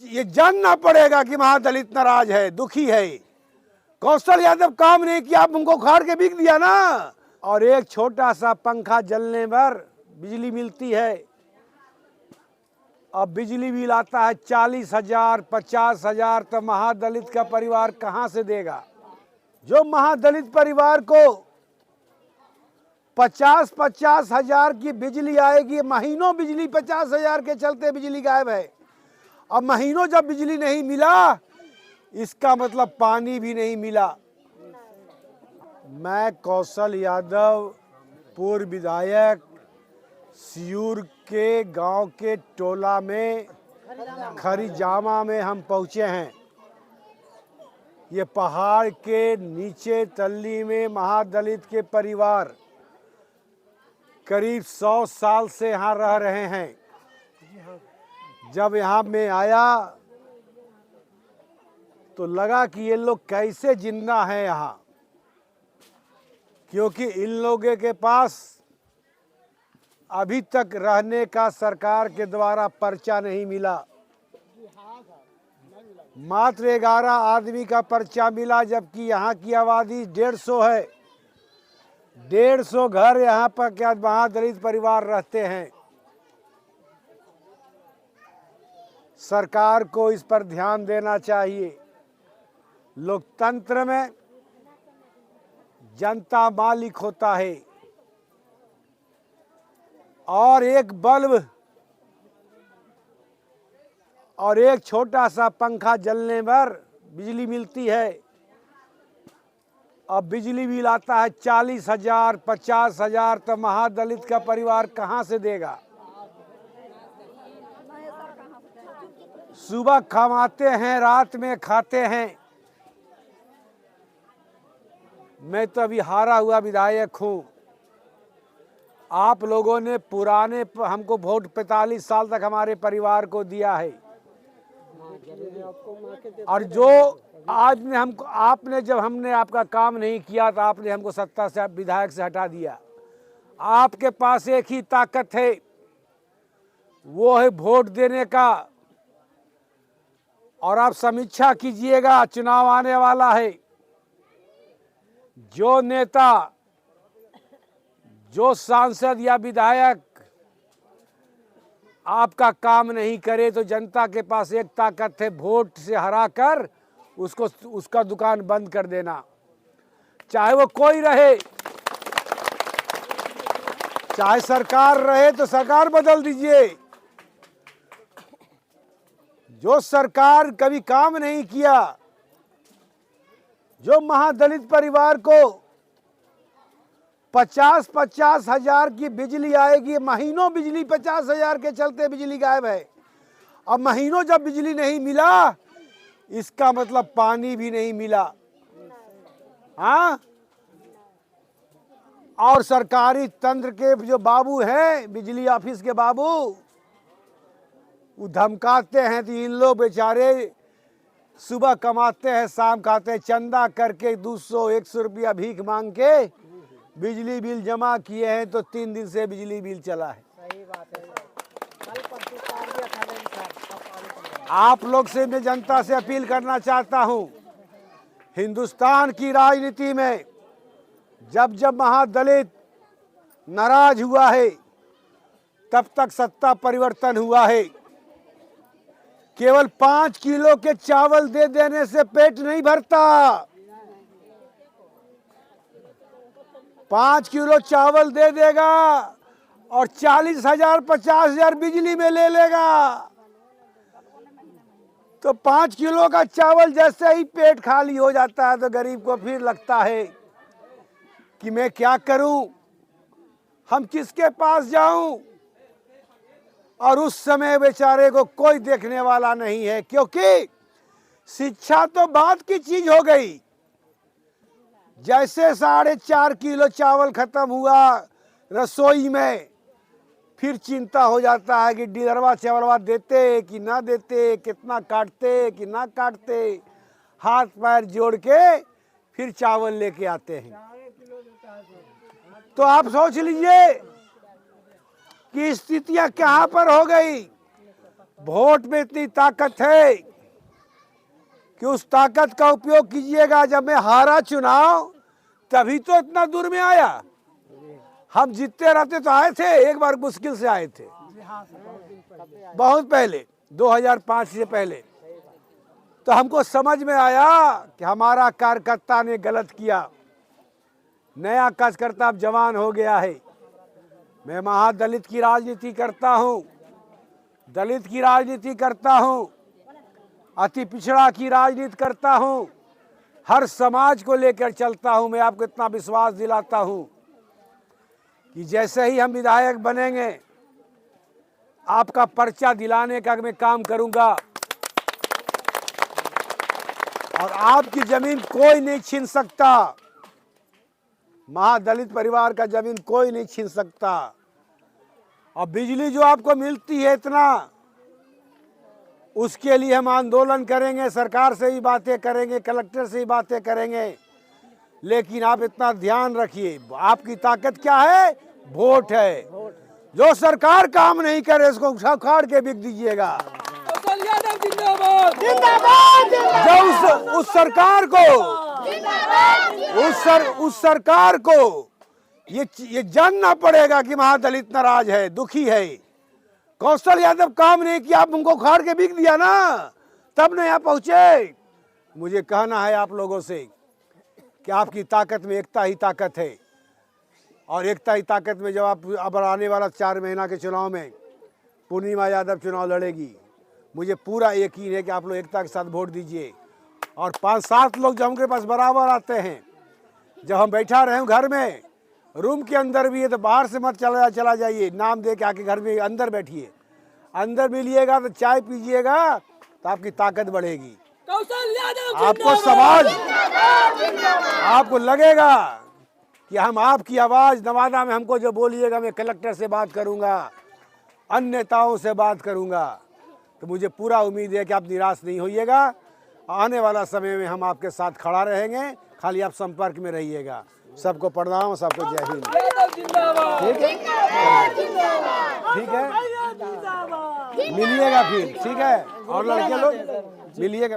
ये जानना पड़ेगा कि महादलित नाराज है, दुखी है। कौशल यादव काम नहीं किया, आप उनको उखाड़ के बिक दिया ना। और एक छोटा सा पंखा जलने पर बिजली मिलती है। अब बिजली बिल आता है 40,000, 50,000, तो महादलित का परिवार कहाँ से देगा? जो महादलित परिवार को 50-50 हजार की बिजली आएगी, महीनों बिजली 50,000 के चलते बिजली गायब है। अब महीनों जब बिजली नहीं मिला, इसका मतलब पानी भी नहीं मिला। मैं कौशल यादव, पूर्व विधायक, सियूर के गांव के टोला में खरीजामा में हम पहुंचे हैं। ये पहाड़ के नीचे तल्ली में महादलित के परिवार करीब 100 साल से यहाँ रह रहे हैं। जब यहाँ में आया तो लगा कि ये लोग कैसे जिंदा हैं यहाँ, क्योंकि इन लोगों के पास अभी तक रहने का सरकार के द्वारा पर्चा नहीं मिला। मात्र 11 आदमी का पर्चा मिला, जबकि यहाँ की आबादी 150 है। 150 घर यहाँ पर क्या महादलित परिवार रहते हैं। सरकार को इस पर ध्यान देना चाहिए। लोकतंत्र में जनता मालिक होता है और एक बल्ब और एक छोटा सा पंखा जलने पर बिजली मिलती है। अब बिजली बिल आता है 40,000, 50,000, तो महादलित का परिवार कहाँ से देगा? सुबह कमाते हैं, रात में खाते हैं। मैं तो अभी हारा हुआ विधायक हूँ। आप लोगों ने पुराने हमको वोट 45 साल तक हमारे परिवार को दिया है, और जो आज ने हमको आपने जब हमने आपका काम नहीं किया तो आपने हमको सत्ता से विधायक से हटा दिया। आपके पास एक ही ताकत है, वो है वोट देने का। और आप समीक्षा कीजिएगा, चुनाव आने वाला है। जो नेता, जो सांसद या विधायक आपका काम नहीं करे तो जनता के पास एक ताकत है, वोट से हराकर उसका दुकान बंद कर देना, चाहे वो कोई रहे। चाहे सरकार रहे तो सरकार बदल दीजिए। जो सरकार कभी काम नहीं किया, जो महादलित परिवार को 50-50 हजार की बिजली आएगी, महीनों बिजली 50,000 के चलते बिजली गायब है। अब महीनों जब बिजली नहीं मिला, इसका मतलब पानी भी नहीं मिला। हाँ, और सरकारी तंत्र के जो बाबू हैं, बिजली ऑफिस के बाबू, वो धमकाते हैं। तो इन लोग बेचारे सुबह कमाते हैं, शाम खाते हैं। चंदा करके 200-100 रुपया भीख मांग के बिजली बिल जमा किए हैं, तो 3 दिन से बिजली बिल चला है। सही बात है। आप लोग से मैं जनता से अपील करना चाहता हूं, हिंदुस्तान की राजनीति में जब जब महादलित नाराज हुआ है, तब तक सत्ता परिवर्तन हुआ है। केवल 5 किलो के चावल दे देने से पेट नहीं भरता। 5 किलो चावल दे देगा और 40,000, 50,000 बिजली में ले लेगा, तो 5 किलो का चावल जैसे ही पेट खाली हो जाता है तो गरीब को फिर लगता है कि मैं क्या करूं, हम किसके पास जाऊं। और उस समय बेचारे को कोई देखने वाला नहीं है, क्योंकि शिक्षा तो बात की चीज हो गई। जैसे 4.5 किलो चावल खत्म हुआ रसोई में, फिर चिंता हो जाता है कि डीलरवा चावलवा देते कि ना देते, कितना काटते कि ना काटते। हाथ पैर जोड़ के फिर चावल लेके आते हैं। तो आप सोच लीजिए कि स्थितियां कहां पर हो गई। वोट में इतनी ताकत है कि उस ताकत का उपयोग कीजिएगा। जब मैं हारा चुनाव तभी तो इतना दूर में आया। हम जीतते रहते तो आए थे, एक बार मुश्किल से आए थे, बहुत पहले 2005 से पहले। तो हमको समझ में आया कि हमारा कार्यकर्ता ने गलत किया। नया कार्यकर्ता अब जवान हो गया है। मैं महादलित की राजनीति करता हूँ, दलित की राजनीति करता हूँ, अति पिछड़ा की राजनीति करता हूँ, हर समाज को लेकर चलता हूँ। मैं आपको इतना विश्वास दिलाता हूँ कि जैसे ही हम विधायक बनेंगे आपका पर्चा दिलाने का मैं काम करूँगा और आपकी जमीन कोई नहीं छीन सकता। महादलित परिवार का जमीन कोई नहीं छीन सकता। और बिजली जो आपको मिलती है इतना, उसके लिए हम आंदोलन करेंगे, सरकार से ही बातें करेंगे, कलेक्टर से ही बातें करेंगे। लेकिन आप इतना ध्यान रखिए, आपकी ताकत क्या है? वोट है। जो सरकार काम नहीं करे उसको उखाड़ के बिक दीजिएगा। जो उस सरकार को उस सरकार को ये जानना पड़ेगा कि महादलित नाराज है, दुखी है। कौशल यादव काम नहीं किया, आप उनको उखाड़ के बिक दिया ना, तब न यहाँ पहुंचे। मुझे कहना है आप लोगों से कि आपकी ताकत में एकता ही ताकत है। और एकता ही ताकत में जब आप अब आने वाला 4 महीना के चुनाव में पूर्णिमा यादव चुनाव लड़ेगी, मुझे पूरा यकीन है कि आप लोग एकता के साथ वोट दीजिए। और 5-7 लोग जब हमारे पास बराबर आते हैं, जब हम बैठा रहे हैं घर में, रूम के अंदर भी है तो बाहर से मत चला जाइए, नाम दे के आके घर में अंदर बैठिए। अंदर मिलिएगा तो चाय पीजिएगा तो आपकी ताकत बढ़ेगी। आपको समाज, आपको लगेगा कि हम आपकी आवाज़ नवादा में हमको जो बोलिएगा मैं कलेक्टर से बात करूंगा, अन्य नेताओं से बात करूंगा। तो मुझे पूरा उम्मीद है कि आप निराश नहीं होइएगा। आने वाला समय में हम आपके साथ खड़ा रहेंगे, खाली आप संपर्क में रहिएगा। सबको प्रणाम, सबको जय हिंद। ठीक है, ठीक है, मिलिएगा फिर, ठीक है। और लड़के लोग मिलिएगा।